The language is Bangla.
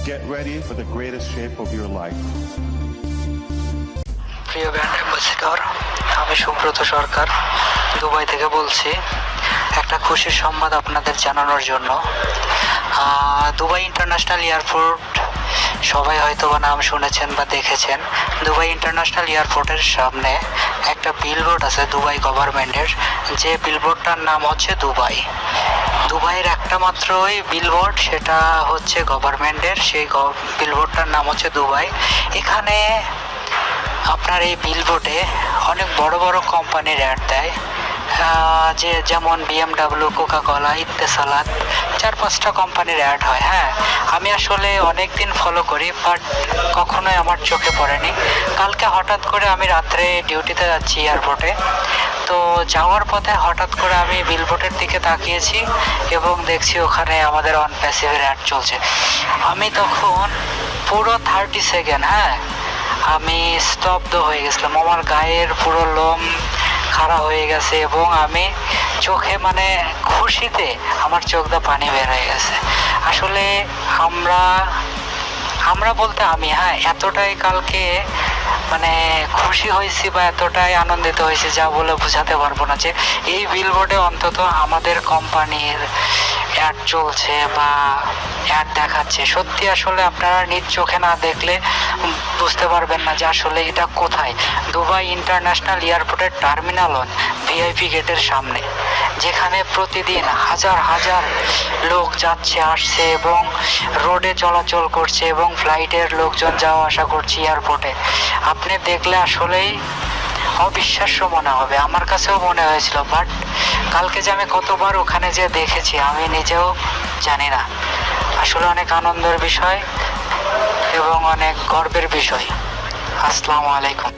Get ready for the greatest shape of your life. প্রিয় ব্র্যান্ড অ্যাম্বাসেডর, আমি সুব্রত সরকার দুবাই থেকে বলছি একটা খুশির সংবাদ আপনাদের জানানোর জন্য। দুবাই ইন্টারন্যাশনাল এয়ারপোর্ট সবাই হয়তো বা নাম শুনেছেন বা দেখেছেন। দুবাই ইন্টারন্যাশনাল এয়ারপোর্টের সামনে একটা বিলবোর্ড আছে দুবাই গভর্নমেন্টের, যে বিলবোর্ডটার নাম হচ্ছে দুবাইয়ের একটা মাত্রই বিলবোর্ড, সেটা হচ্ছে গভর্নমেন্টের। সেই বিলবোর্ডটার নাম হচ্ছে দুবাই। এখানে আপনার এই বিলবোর্ডে অনেক বড় বড় কোম্পানির অ্যাড দেয়, যেমন BMW, কোকাকোলা, ইত্তেসালাত, 4-5টা কোম্পানির অ্যাড হয়। হ্যাঁ, আমি আসলে অনেক দিন ফলো করি, বাট কখনোই আমার চোখে পড়েনি। কালকে হঠাৎ করে আমি রাত্রে ডিউটিতে যাচ্ছি এয়ারপোর্টে, তো যাওয়ার পথে হঠাৎ করে আমি বিলবোর্ডের দিকে তাকিয়েছি এবং দেখছি ওখানে আমাদের ONPASSIVE অ্যাড চলছে। আমি তখন পুরো 30 সেকেন্ড আমি স্তব্ধ হয়ে গেছিলাম। আমার গায়ের পুরো লোম খাড়া হয়ে গেছে এবং আমি চোখে খুশিতে আমার চোখ দিয়ে পানি বের হয়ে গেছে। আসলে আমরা বলতে আমি এতটাই কালকে খুশি হয়েছি বা এতটাই আনন্দিত হয়েছি যা বলে বোঝাতে পারবো না, যে এই বিলবোর্ডে অন্তত আমাদের কোম্পানির অ্যাড চলছে বা অ্যাড দেখাচ্ছে। সত্যি আসলে আপনারা নিজ চোখে না দেখলে বুঝতে পারবেন না যে আসলে এটা কোথায়। দুবাই ইন্টারন্যাশনাল এয়ারপোর্টের টার্মিনাল 1 VIP গেটের সামনে, যেখানে প্রতিদিন হাজার হাজার লোক যাচ্ছে আসছে এবং রোডে চলাচল করছে এবং ফ্লাইটের লোকজন যাওয়া আসা করছে এয়ারপোর্টে। আপনি দেখলে আসলেই অবিশ্বাস্য মনে হবে। আমার কাছেও মনে হয়েছিল, বাট কালকে যে আমি কতবার ওখানে যে দেখেছি আমি নিজেও জানি না। আসলে অনেক আনন্দের বিষয় এবং অনেক গর্বের বিষয়। আসসালামু আলাইকুম।